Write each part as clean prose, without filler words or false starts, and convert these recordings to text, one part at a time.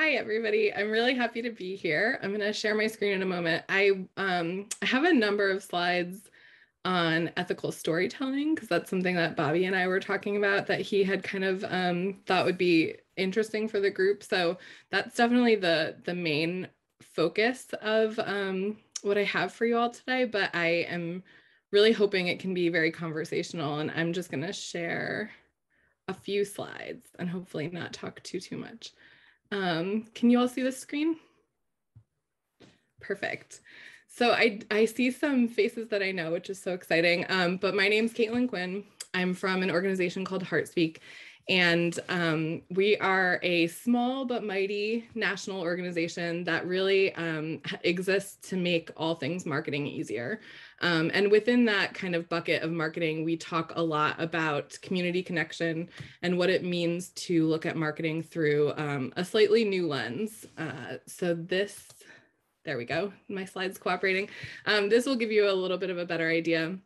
Hi, everybody. I'm really happy to be here. I'm going to share my screen in a moment. I have a number of slides on ethical storytelling because that's something that Bobby and I were talking about that he had kind of thought would be interesting for the group. So that's definitely the main focus of what I have for you all today, but I am really hoping it can be very conversational, and I'm just going to share a few slides and hopefully not talk too much. Can you all see the screen? Perfect. So I see some faces that I know, which is so exciting. But my name's Quinn. I'm from an organization called HeartSpeak, and we are a small but mighty national organization that really exists to make all things marketing easier. And within that kind of bucket of marketing, we talk a lot about community connection and what it means to look at marketing through a slightly new lens. There we go. My slide's cooperating. This will give you a little bit of a better idea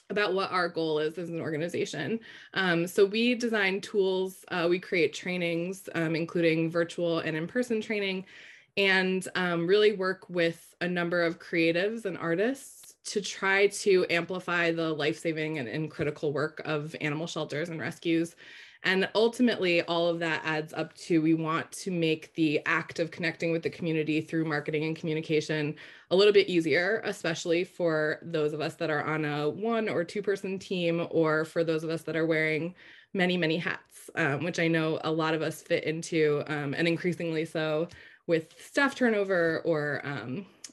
about what our goal is as an organization. So we design tools, we create trainings, including virtual and in-person training, and really work with a number of creatives and artists to try to amplify the life-saving and critical work of animal shelters and rescues. And ultimately, all of that adds up to, we want to make the act of connecting with the community through marketing and communication a little bit easier, especially for those of us that are on a 1 or 2 person team, or for those of us that are wearing many hats, which I know a lot of us fit into, and increasingly so with staff turnover or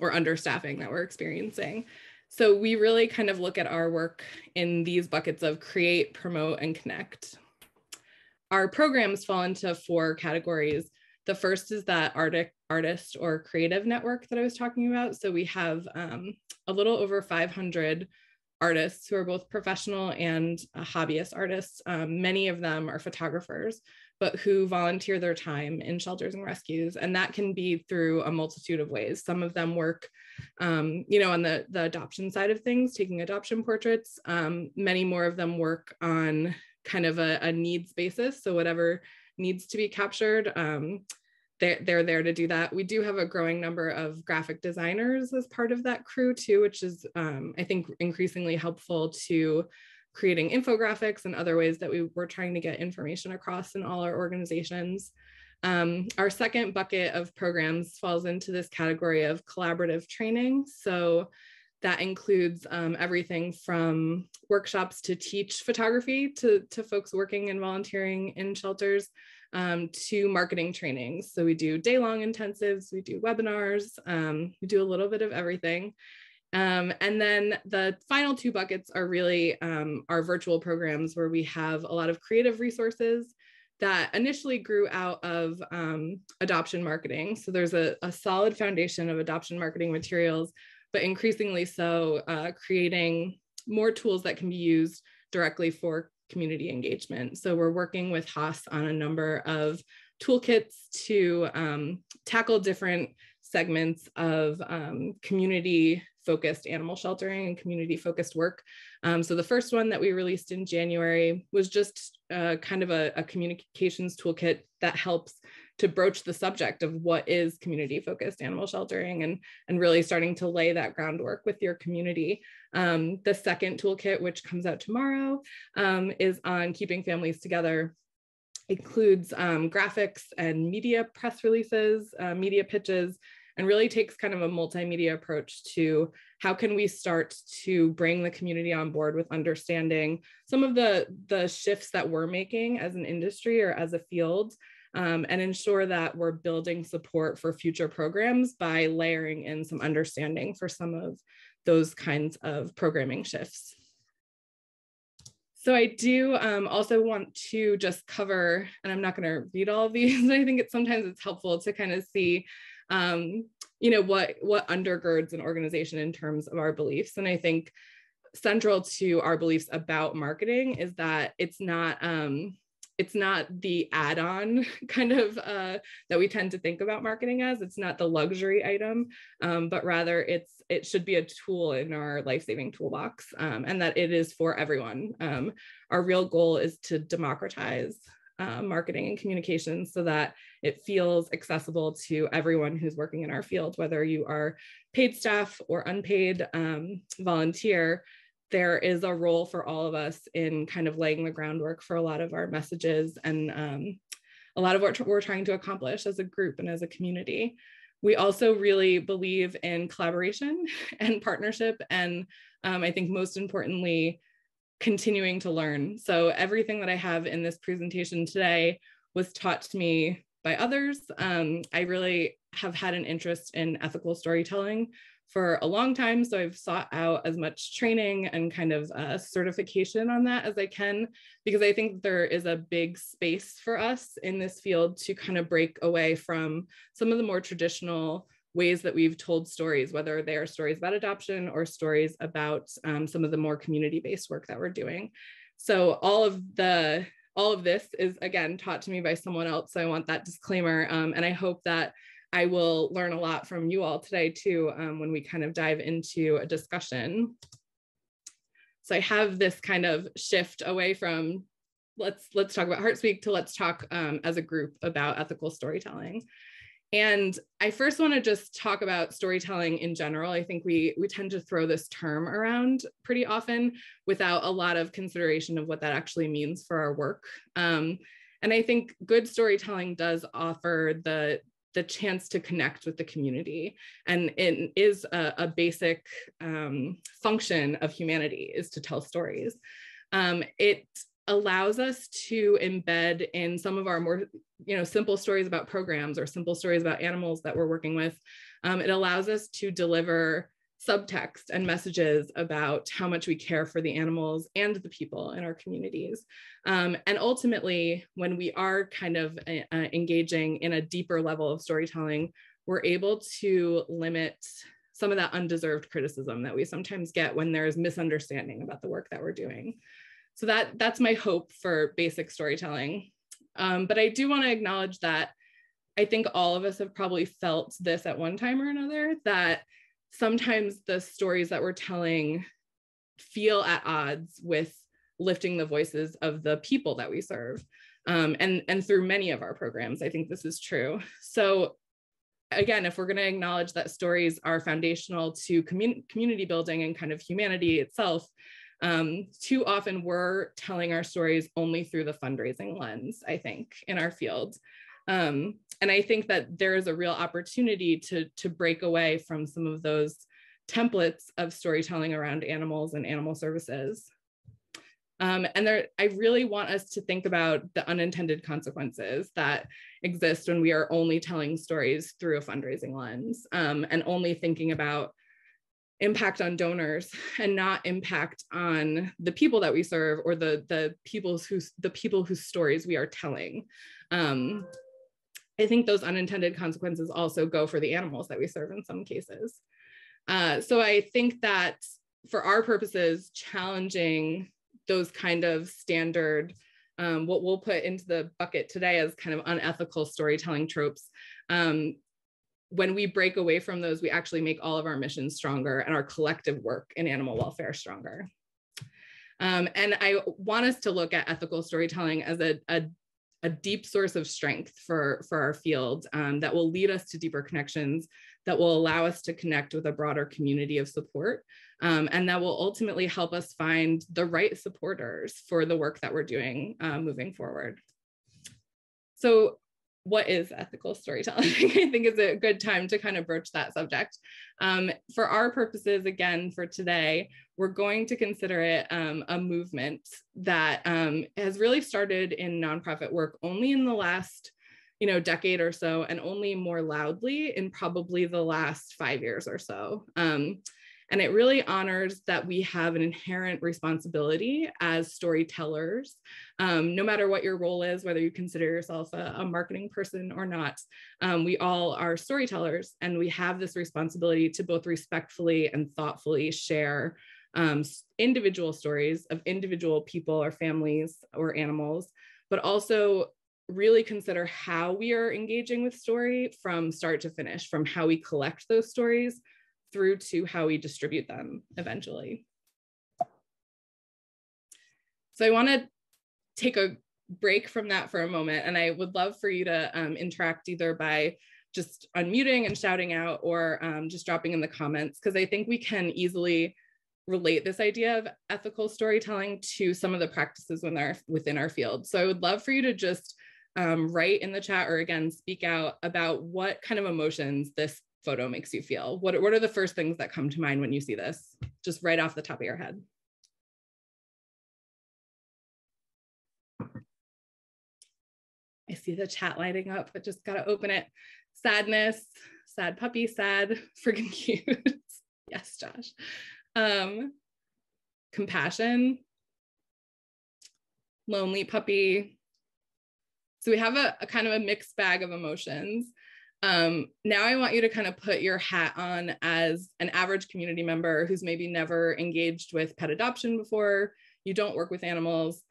understaffing that we're experiencing. So we really kind of look at our work in these buckets of create, promote, and connect. Our programs fall into 4 categories. The first is that artist or creative network that I was talking about. So we have a little over 500 artists who are both professional and hobbyist artists. Many of them are photographers, but who volunteer their time in shelters and rescues. And that can be through a multitude of ways. Some of them work, on the adoption side of things, taking adoption portraits. Many more of them work on kind of a needs basis. So whatever needs to be captured, they're there to do that. We do have a growing number of graphic designers as part of that crew too, which is, I think, increasingly helpful to creating infographics and other ways that we're trying to get information across in all our organizations. Our second bucket of programs falls into this category of collaborative training. So that includes everything from workshops to teach photography to folks working and volunteering in shelters, to marketing trainings. So we do day-long intensives, we do webinars, we do a little bit of everything. And then the final 2 buckets are really our virtual programs, where we have a lot of creative resources that initially grew out of adoption marketing. So there's a solid foundation of adoption marketing materials, but increasingly so creating more tools that can be used directly for community engagement. So we're working with HASS on a number of toolkits to tackle different segments of community-focused animal sheltering and community-focused work. So the first one that we released in January was just kind of a communications toolkit that helps to broach the subject of what is community-focused animal sheltering, and really starting to lay that groundwork with your community. The second toolkit, which comes out tomorrow, is on keeping families together. Includes graphics and media press releases, media pitches, and really takes kind of a multimedia approach to how can we start to bring the community on board with understanding some of the shifts that we're making as an industry or as a field, and ensure that we're building support for future programs by layering in some understanding for some of those kinds of programming shifts. So I do also want to just cover, and I'm not going to read all of these, I think sometimes it's helpful to kind of see what undergirds an organization in terms of our beliefs. And I think central to our beliefs about marketing is that it's not the add-on kind of that we tend to think about marketing as. It's not the luxury item, but rather it should be a tool in our life-saving toolbox, and that it is for everyone. Our real goal is to democratize marketing and communications so that it feels accessible to everyone who's working in our field, whether you are paid staff or unpaid volunteer. There is a role for all of us in kind of laying the groundwork for a lot of our messages and a lot of what we're trying to accomplish as a group and as a community. We also really believe in collaboration and partnership, and I think most importantly, continuing to learn. So everything that I have in this presentation today was taught to me by others. I really have had an interest in ethical storytelling for a long time. So I've sought out as much training and kind of certification on that as I can, because I think there is a big space for us in this field to kind of break away from some of the more traditional ways that we've told stories, whether they are stories about adoption or stories about some of the more community-based work that we're doing. So all of this is, again, taught to me by someone else. So I want that disclaimer. And I hope that I will learn a lot from you all today too, when we kind of dive into a discussion. So I have this kind of shift away from let's talk about Heart Speak to let's talk as a group about ethical storytelling. And I first want to just talk about storytelling in general. I think we tend to throw this term around pretty often without a lot of consideration of what that actually means for our work. And I think good storytelling does offer the chance to connect with the community. And it is a basic function of humanity, is to tell stories. It allows us to embed in some of our more simple stories about programs or simple stories about animals that we're working with. It allows us to deliver subtext and messages about how much we care for the animals and the people in our communities. And ultimately, when we are kind of engaging in a deeper level of storytelling, we're able to limit some of that undeserved criticism that we sometimes get when there's misunderstanding about the work that we're doing. So that's my hope for basic storytelling. But I do want to acknowledge that I think all of us have probably felt this at one time or another, that sometimes the stories that we're telling feel at odds with lifting the voices of the people that we serve. And through many of our programs, I think this is true. So again, if we're going to acknowledge that stories are foundational to community building and kind of humanity itself, too often we're telling our stories only through the fundraising lens, I think, in our field. And I think that there is a real opportunity to break away from some of those templates of storytelling around animals and animal services. I really want us to think about the unintended consequences that exist when we are only telling stories through a fundraising lens, and only thinking about impact on donors and not impact on the people that we serve or the people whose stories we are telling. I think those unintended consequences also go for the animals that we serve in some cases. So I think that for our purposes, challenging those kind of standard, what we'll put into the bucket today as kind of unethical storytelling tropes, when we break away from those, we actually make all of our missions stronger and our collective work in animal welfare stronger. And I want us to look at ethical storytelling as a deep source of strength for our field, that will lead us to deeper connections, that will allow us to connect with a broader community of support, and that will ultimately help us find the right supporters for the work that we're doing moving forward. So what is ethical storytelling? I think is a good time to kind of broach that subject. For our purposes, again, for today, we're going to consider it a movement that has really started in nonprofit work only in the last decade or so, and only more loudly in probably the last 5 years or so. And it really honors that we have an inherent responsibility as storytellers, no matter what your role is, whether you consider yourself a marketing person or not. We all are storytellers, and we have this responsibility to both respectfully and thoughtfully share individual stories of individual people or families or animals, but also really consider how we are engaging with story from start to finish, from how we collect those stories through to how we distribute them eventually. So I want to take a break from that for a moment. And I would love for you to interact either by just unmuting and shouting out, or just dropping in the comments, because I think we can easily relate this idea of ethical storytelling to some of the practices within our field. So I would love for you to just write in the chat, or again, speak out about what kind of emotions this photo makes you feel. What are the first things that come to mind when you see this, just right off the top of your head? I see the chat lighting up, but just gotta open it. Sadness, sad puppy, sad, friggin' cute. Yes, Josh. Compassion, lonely puppy. So we have a kind of a mixed bag of emotions. Now I want you to kind of put your hat on as an average community member who's maybe never engaged with pet adoption before. You don't work with animals,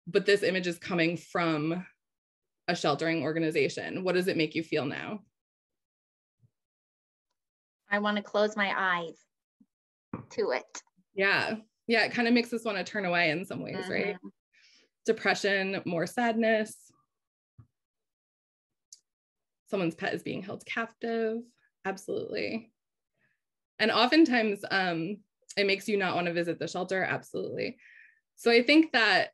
but this image is coming from a sheltering organization. What does it make you feel now? I want to close my eyes to it. Yeah. Yeah. It kind of makes us want to turn away in some ways, right? Depression, more sadness. Someone's pet is being held captive. Absolutely. And oftentimes it makes you not want to visit the shelter. Absolutely. So I think that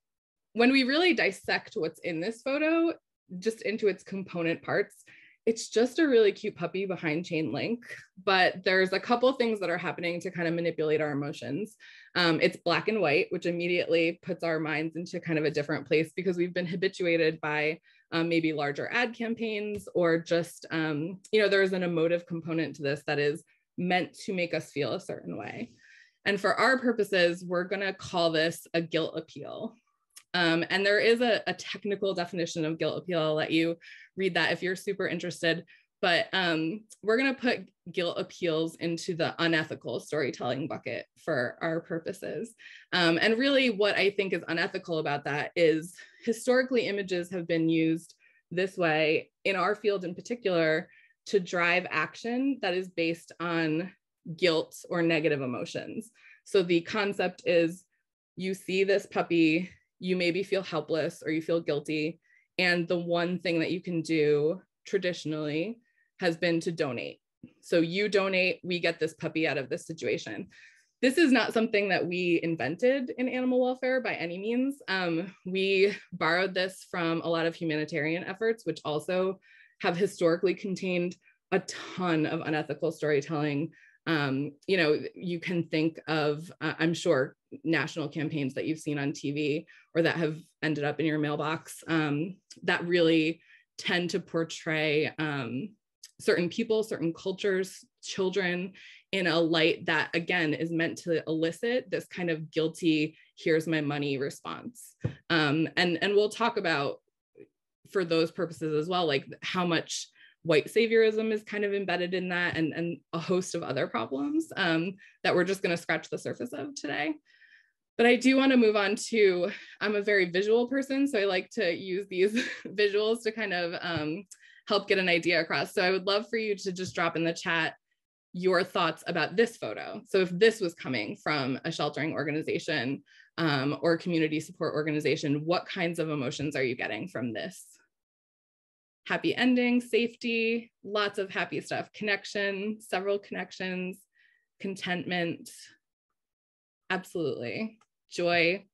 when we really dissect what's in this photo, just into its component parts, it's just a really cute puppy behind chain link, but there's a couple things that are happening to kind of manipulate our emotions. It's black and white, which immediately puts our minds into kind of a different place, because we've been habituated by maybe larger ad campaigns, or just, there's an emotive component to this that is meant to make us feel a certain way. And for our purposes, we're gonna call this a guilt appeal. And there is a technical definition of guilt appeal. I'll let you read that if you're super interested. But we're going to put guilt appeals into the unethical storytelling bucket for our purposes. And really what I think is unethical about that is historically images have been used this way in our field in particular to drive action that is based on guilt or negative emotions. So the concept is, you see this puppy, you maybe feel helpless or you feel guilty. And the one thing that you can do traditionally has been to donate. So you donate, we get this puppy out of this situation. This is not something that we invented in animal welfare by any means. We borrowed this from a lot of humanitarian efforts, which also have historically contained a ton of unethical storytelling. You can think of, I'm sure, national campaigns that you've seen on TV or that have ended up in your mailbox that really tend to portray certain people, certain cultures, children in a light that, again, is meant to elicit this kind of guilty, here's my money response. And we'll talk about, for those purposes as well, like how much white saviorism is kind of embedded in that, and a host of other problems that we're just going to scratch the surface of today. But I do want to move on to, I'm a very visual person, so I like to use these visuals to kind of help get an idea across. So I would love for you to just drop in the chat your thoughts about this photo. So if this was coming from a sheltering organization or community support organization, what kinds of emotions are you getting from this? Happy ending, safety, lots of happy stuff, connection, several connections, contentment, absolutely, joy.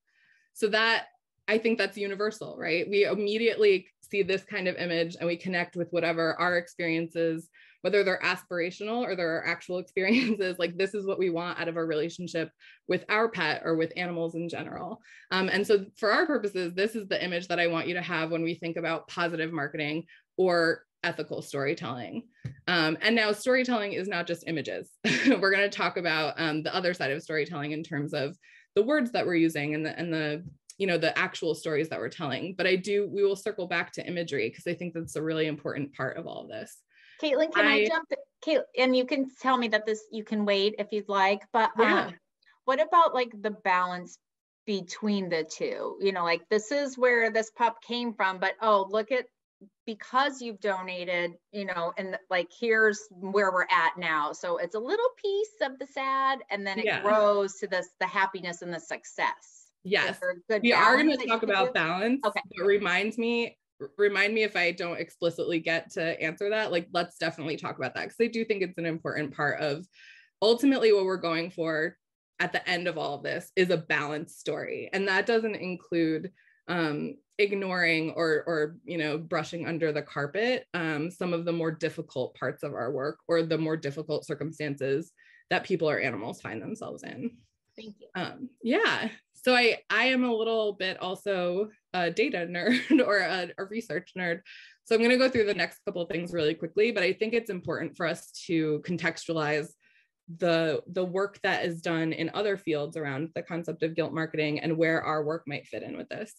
So that, I think that's universal, right? We immediately see this kind of image and we connect with whatever our experiences, whether they're aspirational or they're actual experiences, like this is what we want out of our relationship with our pet or with animals in general. And so for our purposes, this is the image that I want you to have when we think about positive marketing or ethical storytelling. And now storytelling is not just images. We're going to talk about the other side of storytelling in terms of the words that we're using and the actual stories that we're telling. But we will circle back to imagery because I think that's a really important part of all of this. Caitlin, can I jump? Caitlin, and you can tell me that you can wait if you'd like, but yeah. What about like the balance between the two? Like this is where this pup came from, but oh, look at, because you've donated, and like here's where we're at now. So it's a little piece of the sad, and then it grows to the happiness and the success. Yes, good we are balance going to talk about balance, okay. But remind me if I don't explicitly get to answer that, like, let's definitely talk about that, because I do think it's an important part of ultimately what we're going for at the end of all of this is a balanced story. And that doesn't include ignoring or brushing under the carpet some of the more difficult parts of our work or the more difficult circumstances that people or animals find themselves in. Thank you. Yeah. So I am a little bit also a data nerd or a research nerd. So I'm going to go through the next couple of things really quickly, but I think it's important for us to contextualize the work that is done in other fields around the concept of guilt marketing and where our work might fit in with this.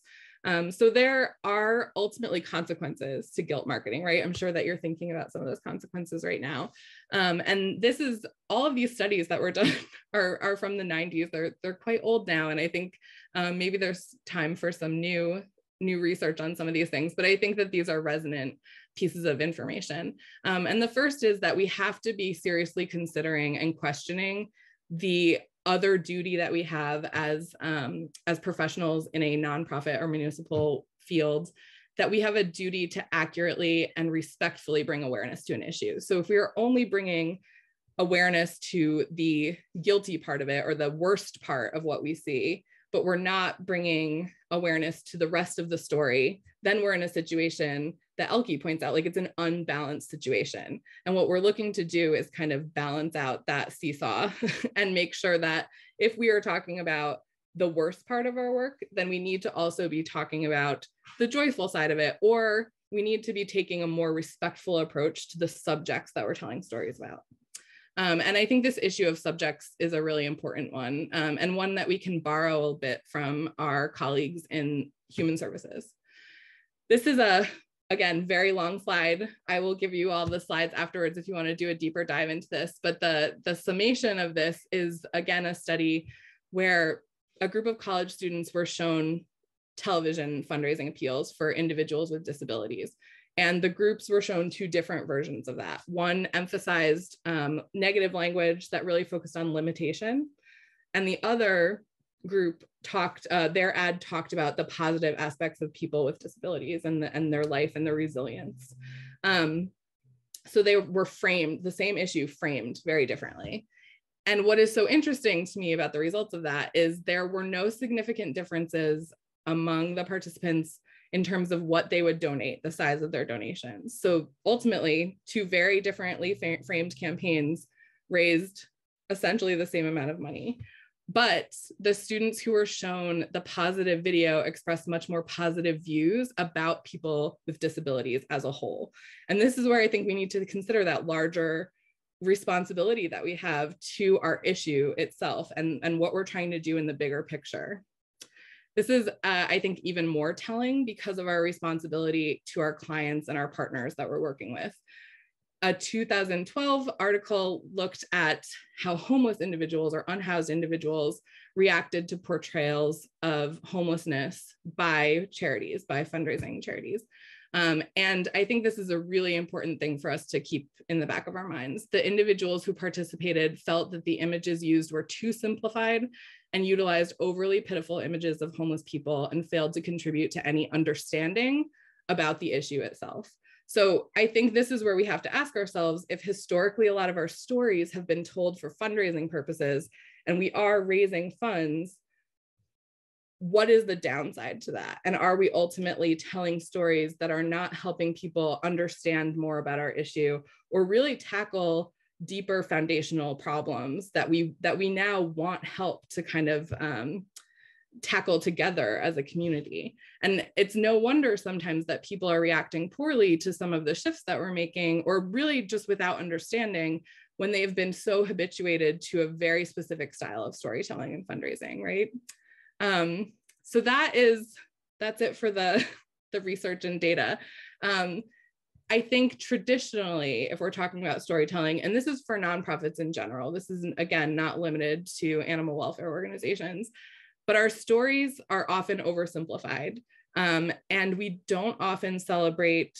So there are ultimately consequences to guilt marketing, right? I'm sure that you're thinking about some of those consequences right now. And this is all of these studies that were done are from the 90s. They're quite old now. And I think maybe there's time for some new research on some of these things, but I think that these are resonant pieces of information. And the first is that we have to be seriously considering and questioning the other duty that we have as professionals in a nonprofit or municipal field, that we have a duty to accurately and respectfully bring awareness to an issue. So if we are only bringing awareness to the guilty part of it or the worst part of what we see, but we're not bringing awareness to the rest of the story, then we're in a situation that Elkie points out, like it's an unbalanced situation. And what we're looking to do is kind of balance out that seesaw and make sure that if we are talking about the worst part of our work, then we need to also be talking about the joyful side of it, or we need to be taking a more respectful approach to the subjects that we're telling stories about. And I think this issue of subjects is a really important one, and one that we can borrow a bit from our colleagues in human services. This is again, very long slide. I will give you all the slides afterwards if you want to do a deeper dive into this, but the summation of this is, again, a study where a group of college students were shown television fundraising appeals for individuals with disabilities. And the groups were shown two different versions of that. One emphasized negative language that really focused on limitation. And the other group their ad talked about the positive aspects of people with disabilities and their life and their resilience. So they were framed, the same issue framed very differently. And what is so interesting to me about the results of that is there were no significant differences among the participants in terms of what they would donate, the size of their donations. So ultimately, two very differently framed campaigns raised essentially the same amount of money. But the students who were shown the positive video expressed much more positive views about people with disabilities as a whole. And this is where I think we need to consider that larger responsibility that we have to our issue itself and what we're trying to do in the bigger picture. This is, I think, even more telling because of our responsibility to our clients and our partners that we're working with. A 2012 article looked at how homeless individuals or unhoused individuals reacted to portrayals of homelessness by charities, by fundraising charities. And I think this is a really important thing for us to keep in the back of our minds. The individuals who participated felt that the images used were too simplified and utilized overly pitiful images of homeless people and failed to contribute to any understanding about the issue itself. So I think this is where we have to ask ourselves, if historically a lot of our stories have been told for fundraising purposes and we are raising funds, what is the downside to that? And are we ultimately telling stories that are not helping people understand more about our issue or really tackle deeper foundational problems that we now want help to kind of tackle together as a community? And it's no wonder sometimes that people are reacting poorly to some of the shifts that we're making, or really just without understanding, when they've been so habituated to a very specific style of storytelling and fundraising, right? So that's it for the research and data. I think traditionally, if we're talking about storytelling, and this is for nonprofits in general, this is, again, not limited to animal welfare organizations, but our stories are often oversimplified, and we don't often celebrate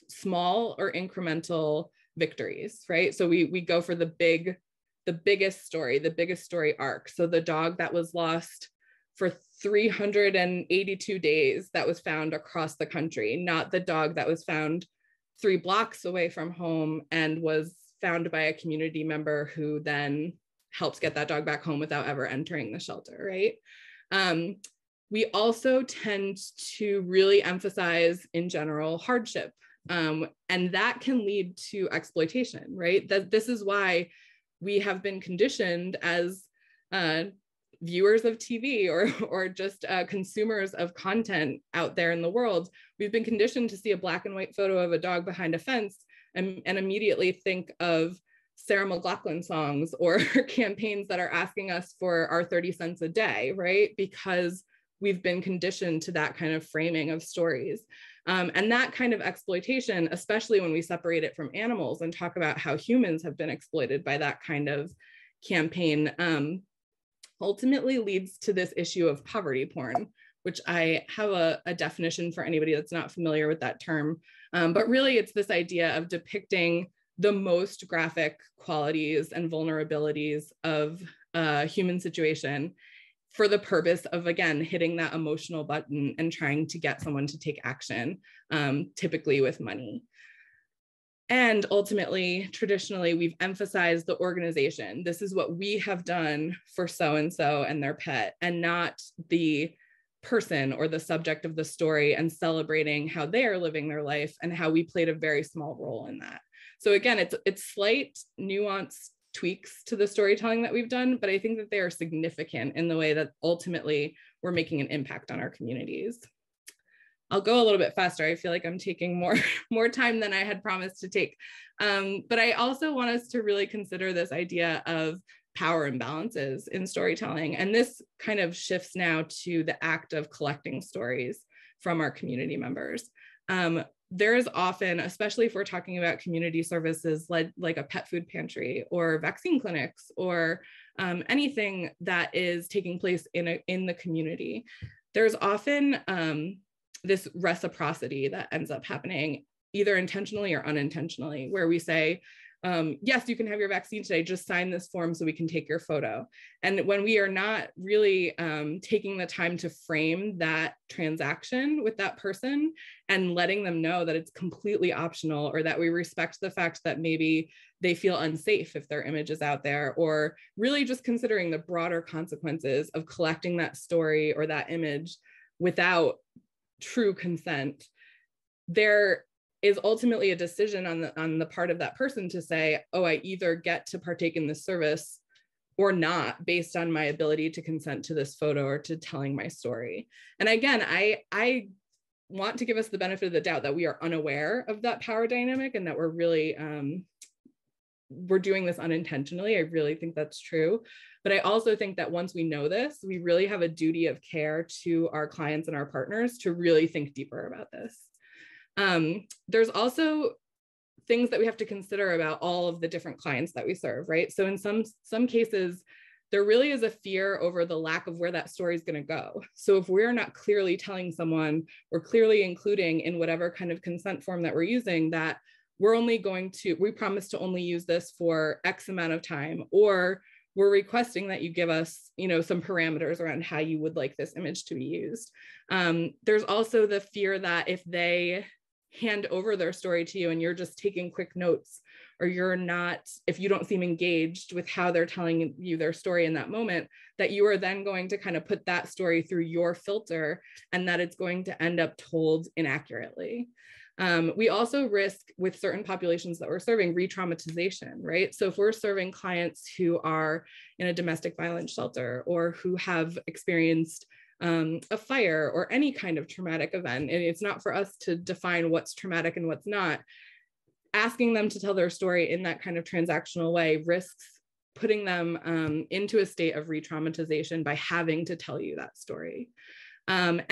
small or incremental victories, right? So we go for the biggest story arc. So the dog that was lost for 382 days that was found across the country, not the dog that was found 3 blocks away from home and was found by a community member who then helps get that dog back home without ever entering the shelter, right? We also tend to really emphasize, in general, hardship. And that can lead to exploitation, right? This is why we have been conditioned as viewers of TV or just consumers of content out there in the world. We've been conditioned to see a black and white photo of a dog behind a fence and immediately think of Sarah McLachlan songs or campaigns that are asking us for our 30 cents a day, right? Because we've been conditioned to that kind of framing of stories. And that kind of exploitation, especially when we separate it from animals and talk about how humans have been exploited by that kind of campaign, ultimately leads to this issue of poverty porn, which I have a definition for anybody that's not familiar with that term. But really it's this idea of depicting the most graphic qualities and vulnerabilities of a human situation for the purpose of, again, hitting that emotional button and trying to get someone to take action, typically with money. And ultimately, traditionally, we've emphasized the organization. This is what we have done for so-and-so and their pet, and not the person or the subject of the story, and celebrating how they are living their life and how we played a very small role in that. So again, it's slight nuanced tweaks to the storytelling that we've done, but I think that they are significant in the way that ultimately we're making an impact on our communities. I'll go a little bit faster. I feel like I'm taking more time than I had promised to take. But I also want us to really consider this idea of power imbalances in storytelling. And this kind of shifts now to the act of collecting stories from our community members. There is often, especially if we're talking about community services like a pet food pantry or vaccine clinics or anything that is taking place in the community, there's often this reciprocity that ends up happening either intentionally or unintentionally, where we say, yes, you can have your vaccine today, just sign this form so we can take your photo. And when we are not really taking the time to frame that transaction with that person and letting them know that it's completely optional, or that we respect the fact that maybe they feel unsafe if their image is out there, or really just considering the broader consequences of collecting that story or that image without true consent, there is ultimately a decision on the part of that person to say, oh, I either get to partake in this service or not, based on my ability to consent to this photo or to telling my story. And again, I want to give us the benefit of the doubt that we are unaware of that power dynamic and that we're really, we're doing this unintentionally. I really think that's true. But I also think that once we know this, we really have a duty of care to our clients and our partners to really think deeper about this. There's also things that we have to consider about all of the different clients that we serve, right? So in some cases, there really is a fear over the lack of where that story is going to go. So if we're not clearly telling someone or clearly including in whatever kind of consent form that we're using that we promise to only use this for X amount of time, or we're requesting that you give us, some parameters around how you would like this image to be used. There's also the fear that if they hand over their story to you and you're just taking quick notes, or if you don't seem engaged with how they're telling you their story in that moment, that you are then going to kind of put that story through your filter and that it's going to end up told inaccurately. We also risk, with certain populations that we're serving, re-traumatization, right? So if we're serving clients who are in a domestic violence shelter or who have experienced a fire or any kind of traumatic event, and it's not for us to define what's traumatic and what's not, asking them to tell their story in that kind of transactional way risks putting them into a state of re-traumatization by having to tell you that story. And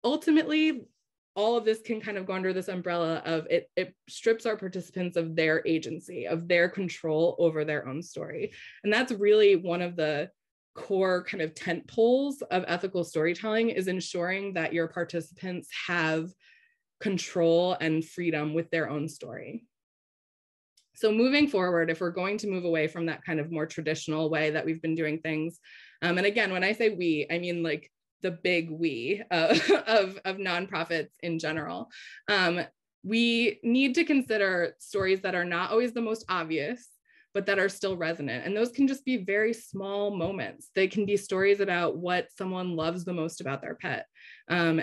ultimately, all of this can kind of go under this umbrella of it strips our participants of their agency, of their control over their own story. And that's really one of the core kind of tent poles of ethical storytelling, is ensuring that your participants have control and freedom with their own story. So moving forward, if we're going to move away from that kind of more traditional way that we've been doing things, and again, when I say we, I mean like the big we of nonprofits in general. We need to consider stories that are not always the most obvious, but that are still resonant. And those can just be very small moments. They can be stories about what someone loves the most about their pet.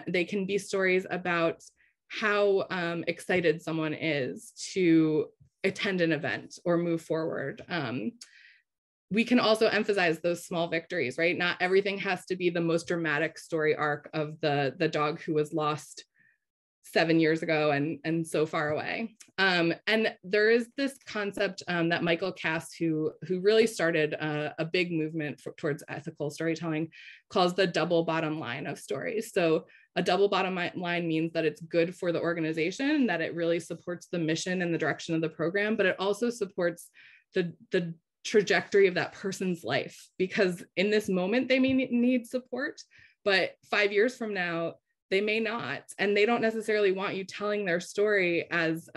They can be stories about how excited someone is to attend an event or move forward. We can also emphasize those small victories, right? Not everything has to be the most dramatic story arc of the dog who was lost 7 years ago and so far away. And there is this concept that Michael Cass, who really started a big movement towards ethical storytelling, calls the double bottom line of stories. So a double bottom line means that it's good for the organization, that it really supports the mission and the direction of the program, but it also supports the trajectory of that person's life, because in this moment they may need support, but 5 years from now they may not, and they don't necessarily want you telling their story as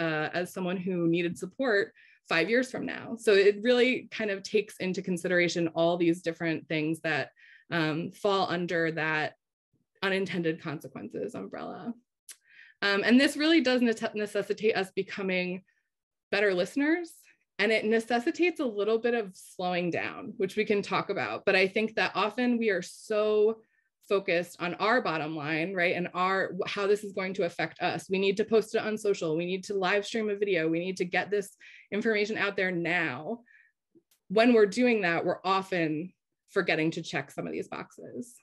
someone who needed support 5 years from now. So it really kind of takes into consideration all these different things that fall under that unintended consequences umbrella. And this really does necessitate us becoming better listeners. And it necessitates a little bit of slowing down, which we can talk about. But I think that often we are so focused on our bottom line, right? And how this is going to affect us. We need to post it on social. We need to live stream a video. We need to get this information out there now. When we're doing that, we're often forgetting to check some of these boxes.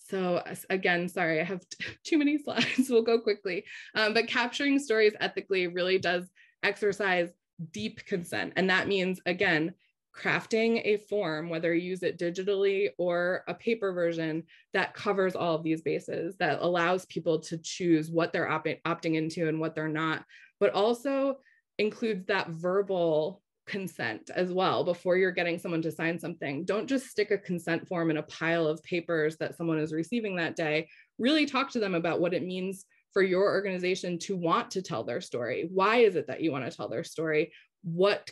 So again, sorry, I have too many slides. We'll go quickly. But capturing stories ethically really does exercise deep consent. And that means, again, crafting a form, whether you use it digitally or a paper version, that covers all of these bases, that allows people to choose what they're opting into and what they're not, but also includes that verbal consent as well before you're getting someone to sign something. Don't just stick a consent form in a pile of papers that someone is receiving that day. Really talk to them about what it means for your organization to want to tell their story. Why is it that you want to tell their story? What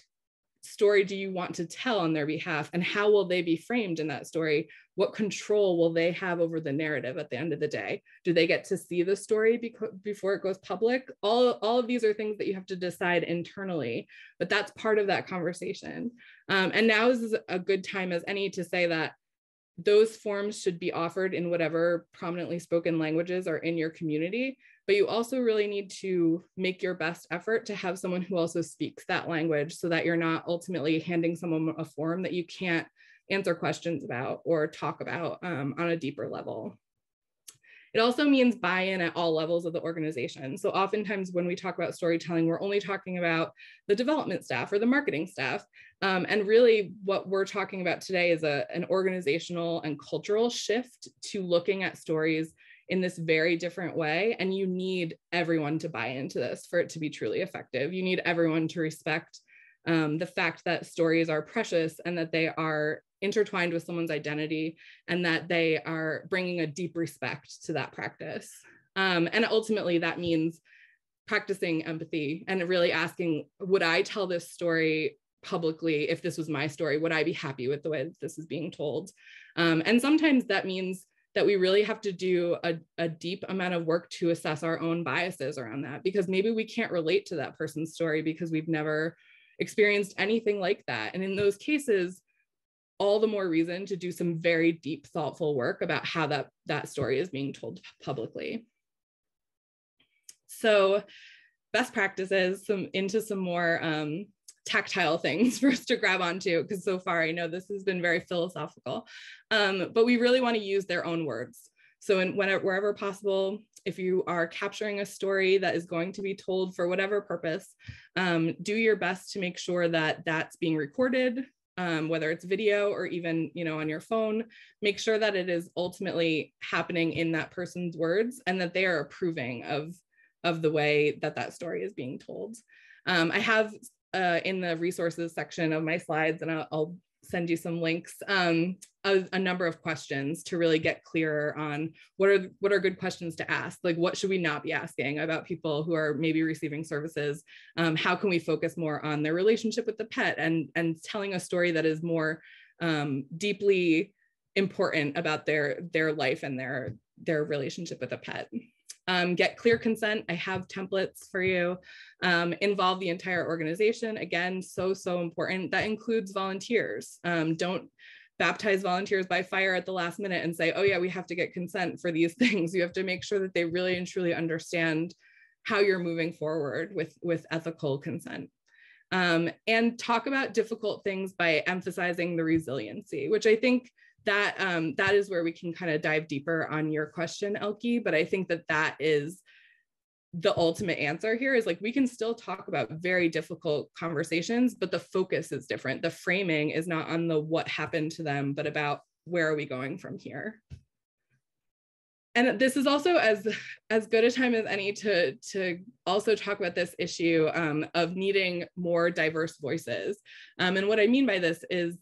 story do you want to tell on their behalf, and how will they be framed in that story? What control will they have over the narrative at the end of the day? Do they get to see the story before it goes public? All of these are things that you have to decide internally, but that's part of that conversation. And now is a good time as any to say that those forms should be offered in whatever prominently spoken languages are in your community, but you also really need to make your best effort to have someone who also speaks that language, so that you're not ultimately handing someone a form that you can't answer questions about or talk about on a deeper level. It also means buy-in at all levels of the organization. So oftentimes when we talk about storytelling, we're only talking about the development staff or the marketing staff. And really what we're talking about today is an organizational and cultural shift to looking at stories in this very different way. And you need everyone to buy into this for it to be truly effective. You need everyone to respect the fact that stories are precious and that they are intertwined with someone's identity, and that they are bringing a deep respect to that practice. And ultimately that means practicing empathy and really asking, would I tell this story publicly if this was my story? Would I be happy with the way that this is being told? And sometimes that means that we really have to do a deep amount of work to assess our own biases around that, because maybe we can't relate to that person's story because we've never experienced anything like that. And in those cases, all the more reason to do some very deep, thoughtful work about how that story is being told publicly. So best practices, into some more tactile things for us to grab onto, because so far I know this has been very philosophical, but we really want to use their own words. So wherever possible, if you are capturing a story that is going to be told for whatever purpose, do your best to make sure that that's being recorded, whether it's video or even, on your phone. Make sure that it is ultimately happening in that person's words and that they are approving of the way that story is being told. I have in the resources section of my slides, and I'll send you some links, a number of questions to really get clearer on what are good questions to ask. Like, what should we not be asking about people who are maybe receiving services? How can we focus more on their relationship with the pet and telling a story that is more deeply important about their life and their relationship with a pet. Get clear consent. I have templates for you. Involve the entire organization. Again, so important. That includes volunteers. Don't baptize volunteers by fire at the last minute and say, oh yeah, we have to get consent for these things. You have to make sure that they really and truly understand how you're moving forward with ethical consent. And talk about difficult things by emphasizing the resiliency, which I think that that is where we can kind of dive deeper on your question, Elkie. But I think that is the ultimate answer here, is like, we can still talk about very difficult conversations, but the focus is different. The framing is not on the what happened to them, but about where are we going from here. And this is also as good a time as any to also talk about this issue of needing more diverse voices. And what I mean by this is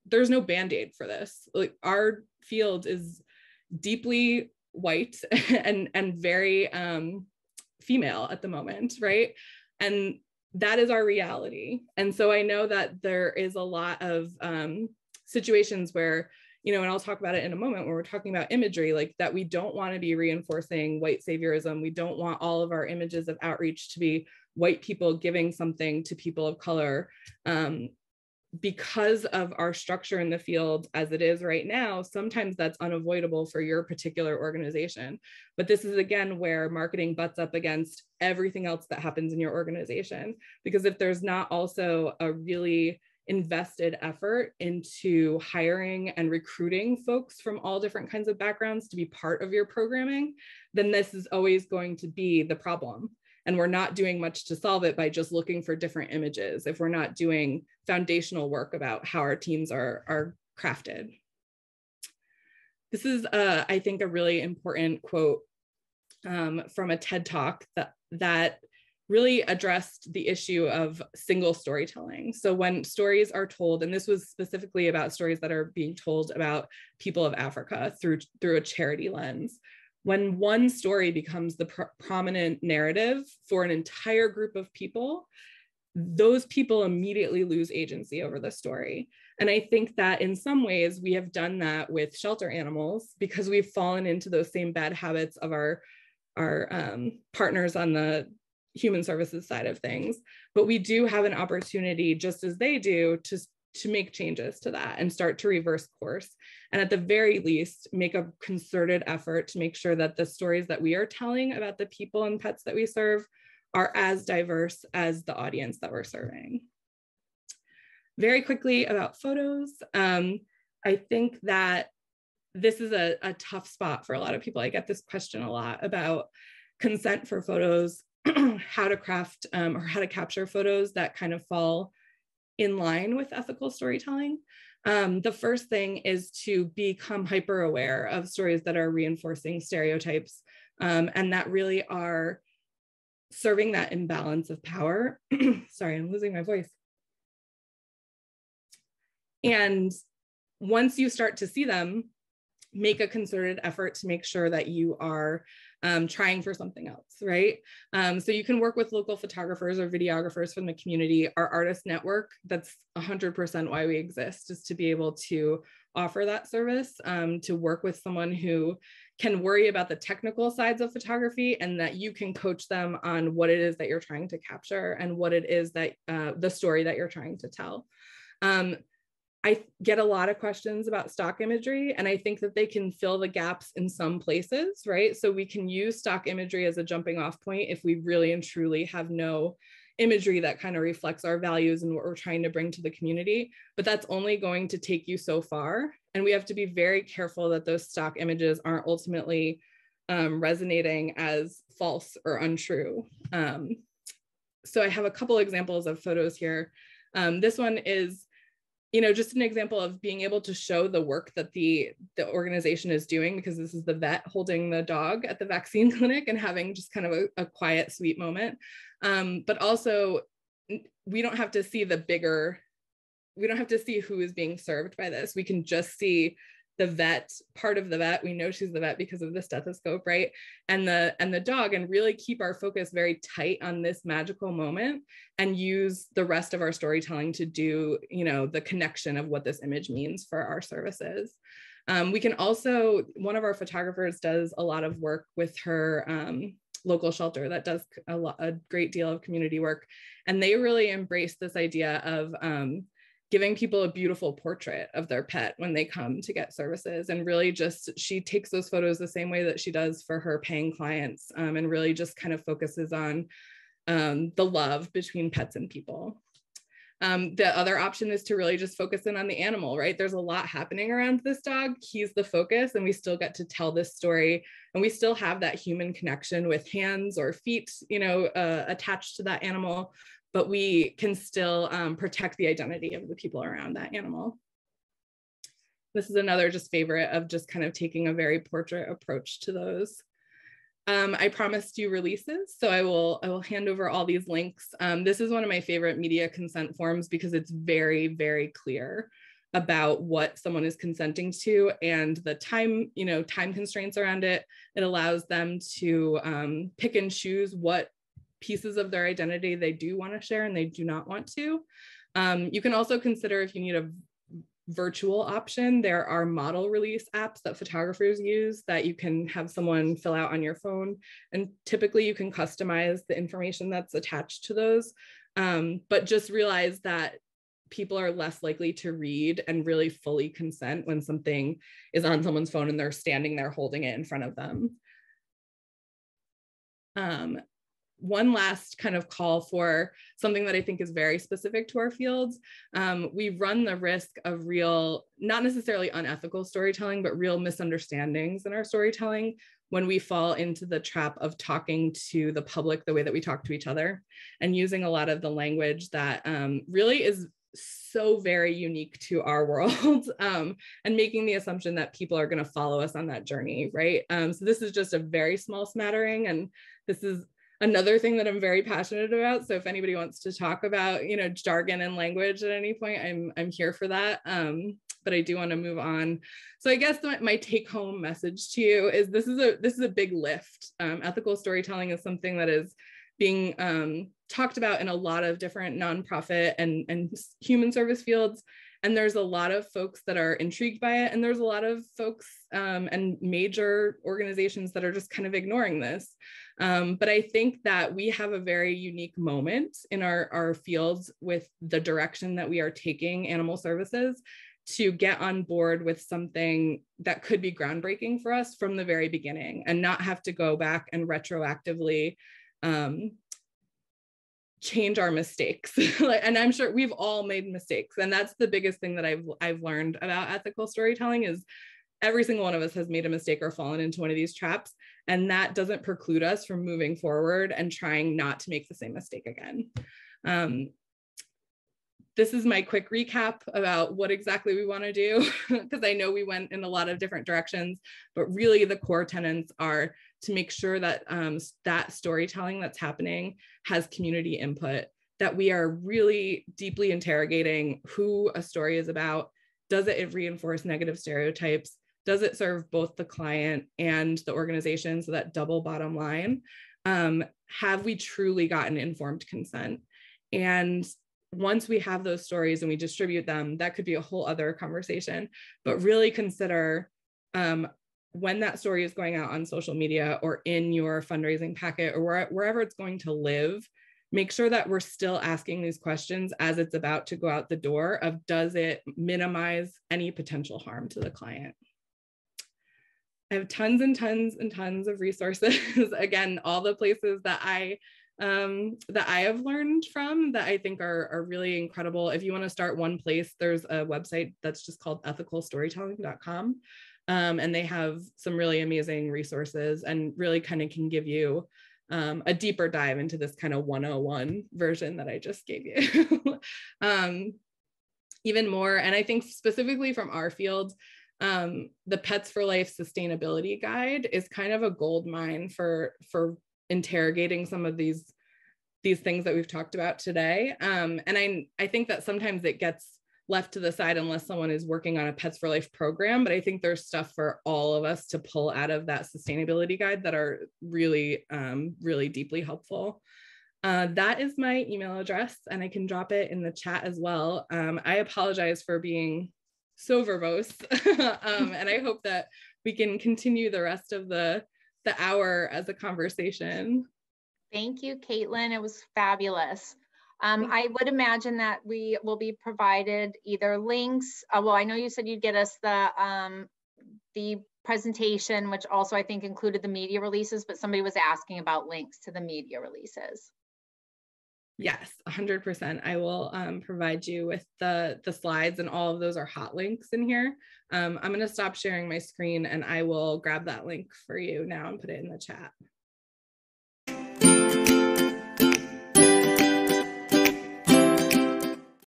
there's no Band-Aid for this. Like, our field is deeply white and very female at the moment, right? And that is our reality. And so I know that there is a lot of situations where, and I'll talk about it in a moment when we're talking about imagery, like that we don't want to be reinforcing white saviorism. We don't want all of our images of outreach to be white people giving something to people of color. Because of our structure in the field as it is right now, sometimes that's unavoidable for your particular organization. But this is, again, where marketing butts up against everything else that happens in your organization. Because if there's not also a really invested effort into hiring and recruiting folks from all different kinds of backgrounds to be part of your programming, then this is always going to be the problem. And we're not doing much to solve it by just looking for different images if we're not doing foundational work about how our teams are crafted. This is, I think, a really important quote from a TED Talk that really addressed the issue of single storytelling. So when stories are told, and this was specifically about stories that are being told about people of Africa through a charity lens, when one story becomes the prominent narrative for an entire group of people, those people immediately lose agency over the story. And I think that in some ways we have done that with shelter animals because we've fallen into those same bad habits of our partners on the human services side of things. But we do have an opportunity, just as they do, to make changes to that and start to reverse course. And at the very least, make a concerted effort to make sure that the stories that we are telling about the people and pets that we serve are as diverse as the audience that we're serving. Very quickly about photos. I think that this is a tough spot for a lot of people. I get this question a lot about consent for photos, how to craft or how to capture photos that kind of fall in line with ethical storytelling. The first thing is to become hyper aware of stories that are reinforcing stereotypes and that really are serving that imbalance of power. Sorry, I'm losing my voice. And once you start to see them, make a concerted effort to make sure that you are trying for something else, right? So you can work with local photographers or videographers from the community. Our artist network, that's 100% why we exist, is to be able to offer that service, to work with someone who can worry about the technical sides of photography and that you can coach them on what it is that you're trying to capture and what it is that the story that you're trying to tell. I get a lot of questions about stock imagery, and I think that they can fill the gaps in some places, right? So we can use stock imagery as a jumping off point if we really and truly have no imagery that kind of reflects our values and what we're trying to bring to the community, but that's only going to take you so far. And we have to be very careful that those stock images aren't ultimately resonating as false or untrue. So I have a couple examples of photos here. This one is, just an example of being able to show the work that the organization is doing, because this is the vet holding the dog at the vaccine clinic and having just kind of a quiet, sweet moment. But also, we don't have to see we don't have to see who is being served by this. We can just see the vet, part of the vet, we know she's the vet because of the stethoscope, right? And the dog, and really keep our focus very tight on this magical moment and use the rest of our storytelling to do, you know, the connection of what this image means for our services. We can also, one of our photographers does a lot of work with her local shelter that does a great deal of community work. And they really embrace this idea of giving people a beautiful portrait of their pet when they come to get services. And really just, she takes those photos the same way that she does for her paying clients, and really just kind of focuses on the love between pets and people. The other option is to really just focus in on the animal, right? There's a lot happening around this dog. He's the focus, and we still get to tell this story, and we still have that human connection with hands or feet, you know, attached to that animal, but we can still protect the identity of the people around that animal. This is another just favorite of just kind of taking a very portrait approach to those. I promised you releases, so I will hand over all these links. This is one of my favorite media consent forms because it's very, very clear about what someone is consenting to and the time, you know, time constraints around it. It allows them to pick and choose what pieces of their identity they do want to share and they do not want to. You can also consider, if you need a virtual option, there are model release apps that photographers use that you can have someone fill out on your phone. And typically you can customize the information that's attached to those. But just realize that people are less likely to read and really fully consent when something is on someone's phone and they're standing there holding it in front of them. One last kind of call for something that I think is very specific to our fields. We run the risk of real, not necessarily unethical storytelling, but real misunderstandings in our storytelling when we fall into the trap of talking to the public the way that we talk to each other and using a lot of the language that really is so very unique to our world, and making the assumption that people are going to follow us on that journey, right? So this is just a very small smattering, and this is another thing that I'm very passionate about. So if anybody wants to talk about, you know, jargon and language at any point, I'm here for that. But I do want to move on. So I guess my take home message to you is this is a big lift. Ethical storytelling is something that is being talked about in a lot of different nonprofit and human service fields. And there's a lot of folks that are intrigued by it. And there's a lot of folks and major organizations that are just kind of ignoring this. But I think that we have a very unique moment in our fields with the direction that we are taking animal services to get on board with something that could be groundbreaking for us from the very beginning and not have to go back and retroactively change our mistakes. And I'm sure we've all made mistakes. And that's the biggest thing that I've learned about ethical storytelling is every single one of us has made a mistake or fallen into one of these traps. And that doesn't preclude us from moving forward and trying not to make the same mistake again. This is my quick recap about what exactly we want to do, because I know we went in a lot of different directions, but really the core tenets are to make sure that that storytelling that's happening has community input, that we are really deeply interrogating who a story is about. Does it reinforce negative stereotypes? Does it serve both the client and the organization? So that double bottom line. Have we truly gotten informed consent? And once we have those stories and we distribute them, that could be a whole other conversation, but really consider when that story is going out on social media or in your fundraising packet or wherever it's going to live, make sure that we're still asking these questions as it's about to go out the door of, does it minimize any potential harm to the client? I have tons and tons and tons of resources. Again, all the places that I have learned from that I think are really incredible. If you want to start one place, there's a website that's just called ethicalstorytelling.com. And they have some really amazing resources and really kind of can give you a deeper dive into this kind of 101 version that I just gave you. Even more, and I think specifically from our field, the Pets for Life Sustainability Guide is kind of a gold mine for interrogating some of these things that we've talked about today. And I think that sometimes it gets left to the side unless someone is working on a Pets for Life program. But I think there's stuff for all of us to pull out of that sustainability guide that are really, really deeply helpful. That is my email address, and I can drop it in the chat as well. I apologize for being so verbose, and I hope that we can continue the rest of the hour as a conversation. Thank you, Caitlin. It was fabulous. I would imagine that we will be provided either links. Well, I know you said you'd get us the presentation, which also I think included the media releases, but somebody was asking about links to the media releases. Yes, 100%. I will provide you with the slides, and all of those are hot links in here. I'm going to stop sharing my screen and I will grab that link for you now and put it in the chat.